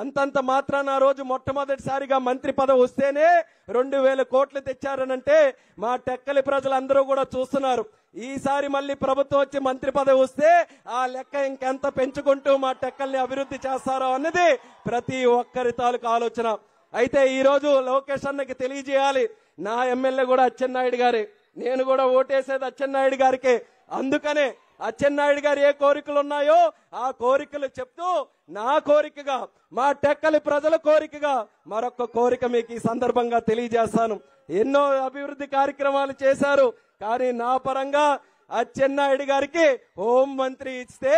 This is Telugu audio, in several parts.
అంతంత మాత్రాన ఆ రోజు మొట్టమొదటిసారిగా మంత్రి పదవి వస్తేనే 2000 కోట్లు తెచ్చారనంటే మా టెక్కలి ప్రజలందరూ కూడా చూస్తున్నారు. ఈసారి మళ్ళీ ప్రభుత్వం వచ్చి మంత్రి పదవి వస్తే ఆ లెక్క ఇంకెంత పెంచుకుంటూ మా టెక్కల్ని అభివృద్ధి చేస్తారో అన్నది ప్రతి ఒక్కరి తాలూకు ఆలోచన. అయితే ఈ రోజు లోకేష్ అన్నకి తెలియజేయాలి, నా ఎమ్మెల్యే కూడా అచ్చెన్నాయుడు గారే, నేను కూడా ఓటేసేది అచ్చెన్నాయుడు గారికే. అందుకనే అచ్చెన్నాయుడు గారు ఏ కోరికలు ఉన్నాయో ఆ కోరికలు చెప్తూ నా కోరికగా, మా టెక్కలి ప్రజల కోరికగా మరొక కోరిక మీకు ఈ సందర్భంగా తెలియజేస్తాను. ఎన్నో అభివృద్ధి కార్యక్రమాలు చేశారు, కానీ నా పరంగా అచ్చెన్నాయుడు గారికి హోం మంత్రి ఇస్తే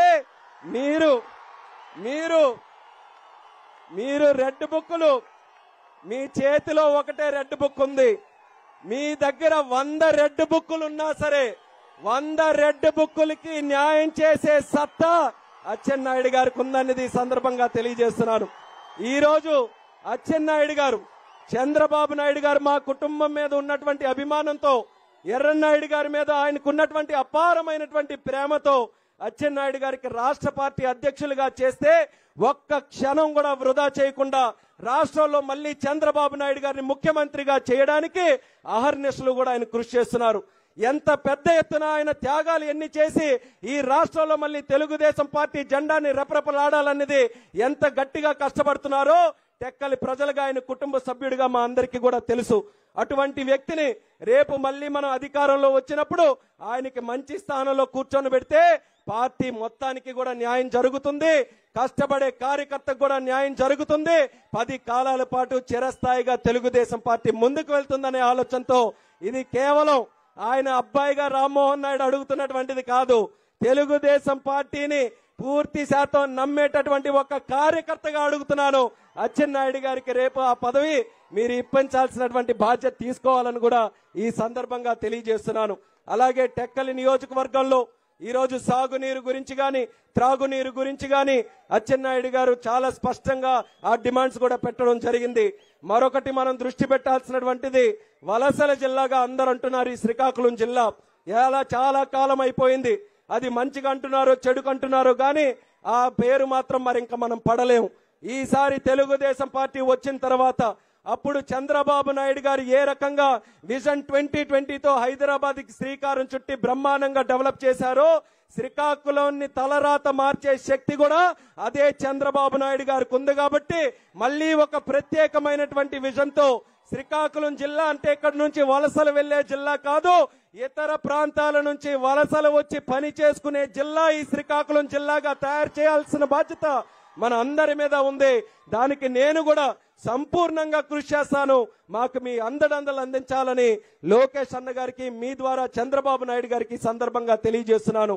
మీరు మీరు మీరు రెడ్ బుక్కులు, మీ చేతిలో ఒకటే రెడ్ బుక్ ఉంది, మీ దగ్గర 100 రెడ్ బుక్కులు ఉన్నా సరే 100 రెడ్ బుక్కులకి న్యాయం చేసే సత్తా అచ్చెన్నాయుడు గారికి ఉందనేది ఈ సందర్భంగా తెలియజేస్తున్నాను. ఈ రోజు అచ్చెన్నాయుడు గారు, చంద్రబాబు నాయుడు గారు మా కుటుంబం మీద ఉన్నటువంటి అభిమానంతో, ఎర్రన్నాయుడు గారి మీద ఆయనకున్నటువంటి అపారమైనటువంటి ప్రేమతో అచ్చెన్నాయుడు గారికి రాష్ట్ర పార్టీ అధ్యక్షులుగా చేస్తే ఒక్క క్షణం కూడా వృధా చేయకుండా రాష్ట్రంలో మళ్ళీ చంద్రబాబు నాయుడు గారిని ముఖ్యమంత్రిగా చేయడానికి అహర్నిశలు కూడా ఆయన కృషి చేస్తున్నారు. ఎంత పెద్ద ఎత్తున ఆయన త్యాగాలు ఎన్ని చేసి ఈ రాష్ట్రంలో మళ్ళీ తెలుగుదేశం పార్టీ జెండాని రెపరెపలాడాలన్నది ఎంత గట్టిగా కష్టపడుతున్నారో టెక్కలి ప్రజలుగా, ఆయన కుటుంబ సభ్యుడిగా మా అందరికీ కూడా తెలుసు. అటువంటి వ్యక్తిని రేపు మళ్ళీ మనం అధికారంలో వచ్చినప్పుడు ఆయనకి మంచి స్థానంలో కూర్చొని పెడితే పార్టీ మొత్తానికి కూడా న్యాయం జరుగుతుంది, కష్టపడే కార్యకర్తకు కూడా న్యాయం జరుగుతుంది, 10 కాలాల పాటు చిరస్థాయిగా తెలుగుదేశం పార్టీ ముందుకు వెళ్తుందనే ఆలోచనతో, ఇది కేవలం ఆయన అబ్బాయిగా రామ్మోహన్ నాయుడు అడుగుతున్నటువంటిది కాదు, తెలుగుదేశం పార్టీని పూర్తి శాతం నమ్మేటటువంటి ఒక కార్యకర్తగా అడుగుతున్నాను. అచ్చెన్నాయుడు గారికి రేపు ఆ పదవి మీరు ఇప్పించాల్సినటువంటి బాధ్యత తీసుకోవాలని కూడా ఈ సందర్భంగా తెలియజేస్తున్నాను. అలాగే టెక్కలి నియోజకవర్గంలో ఈరోజు సాగునీరు గురించి గాని, త్రాగునీరు గురించి గాని అచ్చెన్నాయుడు గారు చాలా స్పష్టంగా ఆ డిమాండ్స్ కూడా పెట్టడం జరిగింది. మరొకటి మనం దృష్టి పెట్టాల్సినటువంటిది, వలసల జిల్లాగా అందరూ అంటున్నారు ఈ శ్రీకాకుళం జిల్లా. చాలా కాలం అయిపోయింది, అది మంచిగా అంటున్నారో చెడుకు అంటున్నారో కానీ ఆ పేరు మాత్రం మరి ఇంకా మనం పడలేం. ఈసారి తెలుగుదేశం పార్టీ వచ్చిన తర్వాత అప్పుడు చంద్రబాబు నాయుడు గారు ఏ రకంగా విజన్ 2020తో హైదరాబాద్ కి శ్రీకారం చుట్టి బ్రహ్మాండంగా డెవలప్ చేశారో, శ్రీకాకుళాన్ని తలరాత మార్చే శక్తి కూడా అదే చంద్రబాబు నాయుడు గారికి ఉంది. కాబట్టి మళ్ళీ ఒక ప్రత్యేకమైనటువంటి విజన్ తో శ్రీకాకుళం జిల్లా అంటే ఇక్కడ నుంచి వలసలు వెళ్లే జిల్లా కాదు, ఇతర ప్రాంతాల నుంచి వలసలు వచ్చి పని చేసుకునే జిల్లా ఈ శ్రీకాకుళం జిల్లాగా తయారు చేయాల్సిన బాధ్యత మన అందరి మీద ఉంది. దానికి నేను కూడా సంపూర్ణంగా కృషి చేస్తాను. మాకు మీ అండదండలు అందించాలని లోకేష్ అన్న గారికి మీ ద్వారా చంద్రబాబు నాయుడు గారికి సందర్భంగా తెలియజేస్తున్నాను.